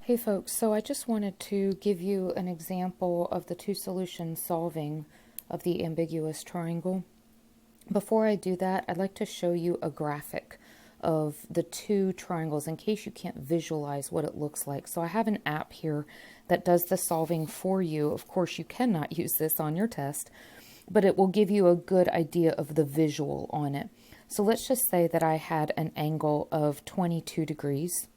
Hey folks, so I just wanted to give you an example of the two solution solving of the ambiguous triangle. Before I do that, I'd like to show you a graphic of the two triangles in case you can't visualize what it looks like. So I have an app here that does the solving for you. Of course, you cannot use this on your test, but it will give you a good idea of the visual on it. So let's just say that I had an angle of 22 degrees.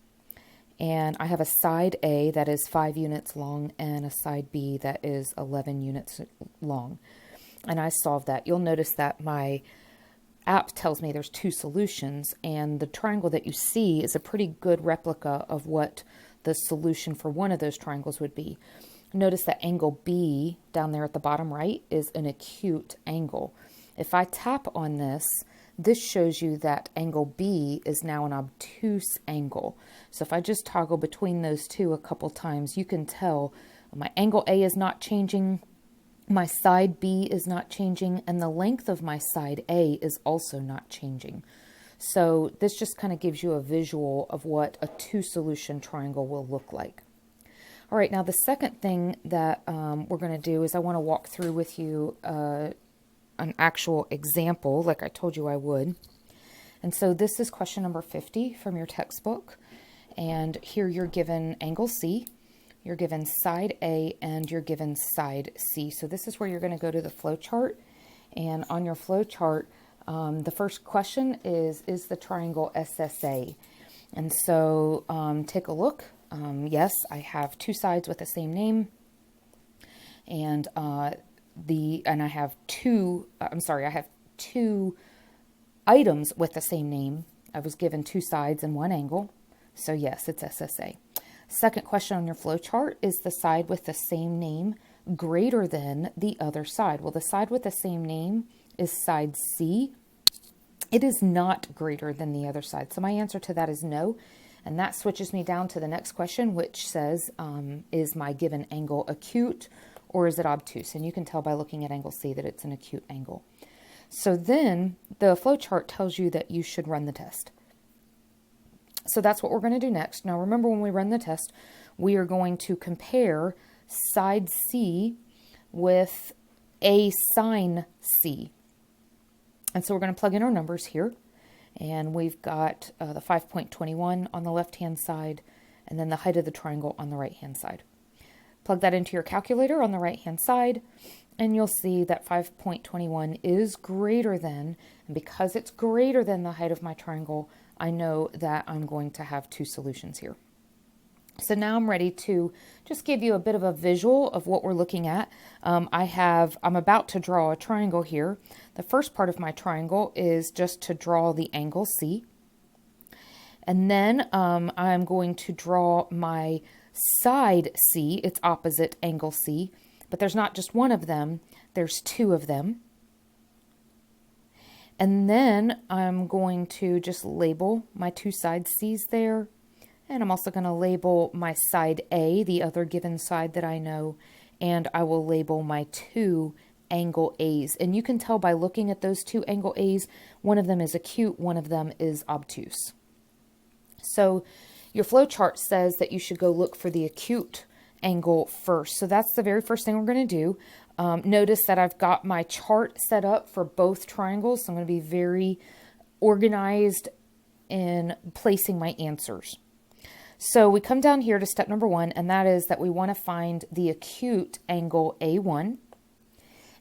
And I have a side A that is 5 units long and a side B that is 11 units long. And I solved that. You'll notice that my app tells me there's two solutions, and the triangle that you see is a pretty good replica of what the solution for one of those triangles would be. Notice that angle B down there at the bottom right is an acute angle. If I tap on this, this shows you that angle B is now an obtuse angle. So if I just toggle between those two a couple times, you can tell my angle A is not changing, my side B is not changing, and the length of my side A is also not changing. So this just kind of gives you a visual of what a two-solution triangle will look like. All right, now the second thing that we're going to do is I want to walk through with you an actual example, like I told you I would. And so this is question number 50 from your textbook. And here you're given angle C, you're given side A, and you're given side C. So this is where you're going to go to the flow chart. And on your flow chart, the first question is the triangle SSA? And so take a look. Yes, I have two sides with the same name. And I have two items with the same name. I was given two sides and one angle. So yes, it's SSA. Second question on your flow chart is the side with the same name greater than the other side. Well, the side with the same name is side C. It is not greater than the other side. So my answer to that is no. And that switches me down to the next question, which says, is my given angle acute or is it obtuse? And you can tell by looking at angle C that it's an acute angle. So then the flow chart tells you that you should run the test. So that's what we're going to do next. Now remember, when we run the test, we are going to compare side C with A sine C. And so we're going to plug in our numbers here. And we've got the 5.21 on the left-hand side, and then the height of the triangle on the right-hand side. Plug that into your calculator on the right-hand side, and you'll see that 5.21 is greater than, and because it's greater than the height of my triangle, I know that I'm going to have two solutions here. So now I'm ready to just give you a bit of a visual of what we're looking at. I'm about to draw a triangle here. The first part of my triangle is just to draw the angle C. And then I'm going to draw my side C, its opposite angle C. But there's not just one of them, there's two of them. And then I'm going to just label my two side C's there. And I'm also going to label my side A, the other given side that I know, and I will label my two angle A's. And you can tell by looking at those two angle A's, one of them is acute, one of them is obtuse. So your flow chart says that you should go look for the acute angle first. So that's the very first thing we're going to do. Notice that I've got my chart set up for both triangles. So I'm going to be very organized in placing my answers. So we come down here to step number 1, and that is that we want to find the acute angle A1.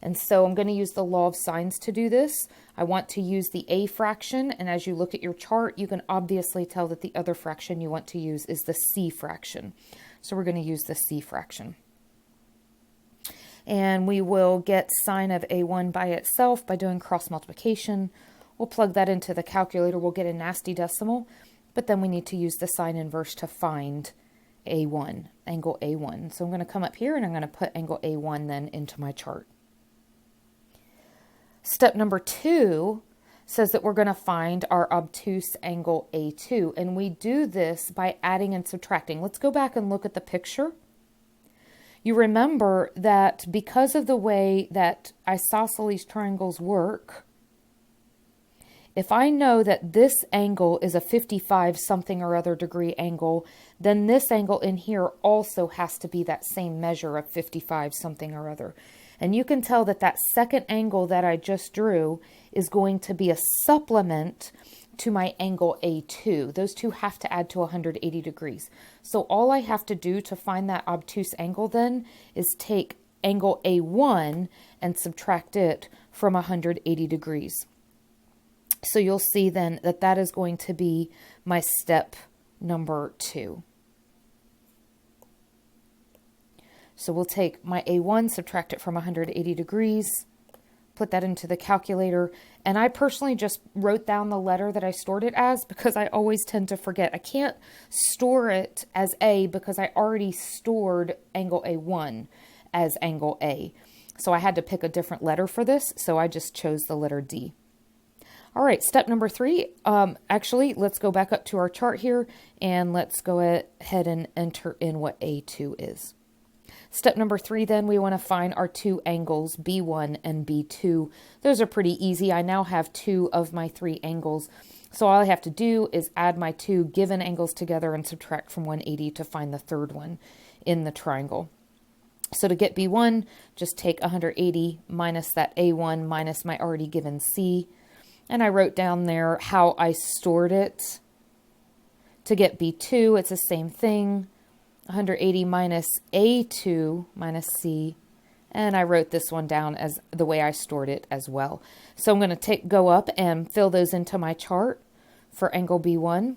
And so I'm going to use the law of sines to do this. I want to use the A fraction, and as you look at your chart, you can obviously tell that the other fraction you want to use is the C fraction. So we're going to use the C fraction. And we will get sine of A1 by itself by doing cross multiplication. We'll plug that into the calculator. We'll get a nasty decimal. But then we need to use the sine inverse to find A1, angle A1. So I'm going to come up here and I'm going to put angle A1 then into my chart. Step number 2 says that we're going to find our obtuse angle A2. And we do this by adding and subtracting. Let's go back and look at the picture. You remember that because of the way that isosceles triangles work, If I know that this angle is a 55 something or other degree angle, then this angle in here also has to be that same measure of 55 something or other. And you can tell that that second angle that I just drew is going to be a supplement to my angle A2. Those two have to add to 180 degrees. So all I have to do to find that obtuse angle then is take angle A1 and subtract it from 180 degrees. So you'll see then that that is going to be my step number 2. So we'll take my A1, subtract it from 180 degrees, put that into the calculator, and I personally just wrote down the letter that I stored it as because I always tend to forget. I can't store it as A because I already stored angle A1 as angle A. So I had to pick a different letter for this, so I just chose the letter D. All right, step number 3, actually, let's go back up to our chart here, and let's go ahead and enter in what A2 is. Step number 3, then, we want to find our two angles, B1 and B2. Those are pretty easy. I now have 2 of my 3 angles, so all I have to do is add my 2 given angles together and subtract from 180 to find the third one in the triangle. So to get B1, just take 180 minus that A1 minus my already given C. And I wrote down there how I stored it. To get B2, it's the same thing. 180 minus A2 minus C. And I wrote this one down as the way I stored it as well. So I'm going to go up and fill those into my chart for angle B1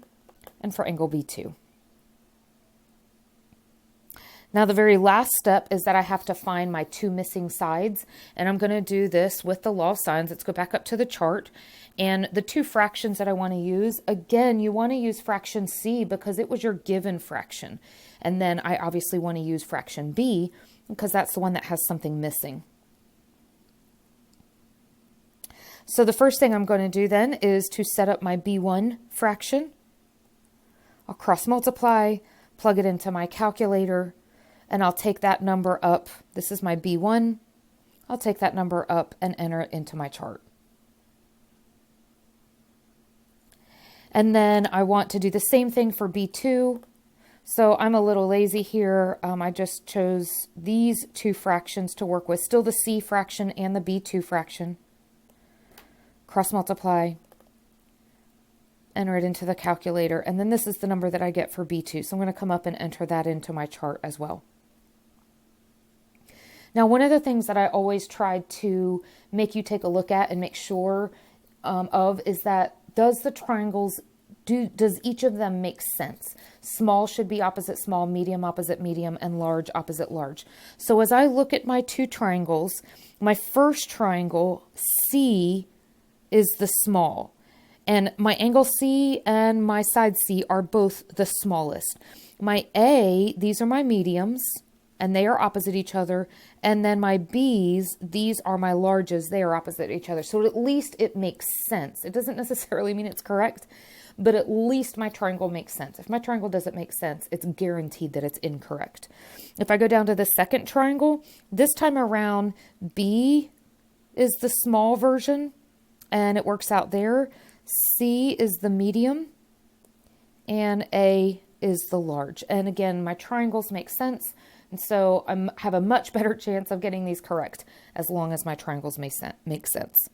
and for angle B2. Now the very last step is that I have to find my 2 missing sides, and I'm going to do this with the law of sines. Let's go back up to the chart, and the 2 fractions that I want to use, again, you want to use fraction C because it was your given fraction, and then I obviously want to use fraction B because that's the one that has something missing. So the first thing I'm going to do then is to set up my B1 fraction. I'll cross multiply, plug it into my calculator, and I'll take that number up. This is my B1. I'll take that number up and enter it into my chart. And then I want to do the same thing for B2. So I'm a little lazy here. I just chose these 2 fractions to work with. Still the C fraction and the B2 fraction. Cross multiply. Enter it into the calculator. And then this is the number that I get for B2. So I'm going to come up and enter that into my chart as well. Now, one of the things that I always try to make you take a look at and make sure of is that does each of them make sense? Small should be opposite small, medium opposite medium, and large opposite large. So as I look at my 2 triangles, my first triangle, C, is the small. And my angle C and my side C are both the smallest. My A, these are my mediums, and they are opposite each other. And then my B's, these are my larges, they are opposite each other. So at least it makes sense. It doesn't necessarily mean it's correct, but at least my triangle makes sense. If my triangle doesn't make sense, it's guaranteed that it's incorrect. If I go down to the second triangle, this time around, B is the small version, and it works out there. C is the medium, and A is the large. And again, my triangles make sense, and so I have a much better chance of getting these correct as long as my triangles make sense.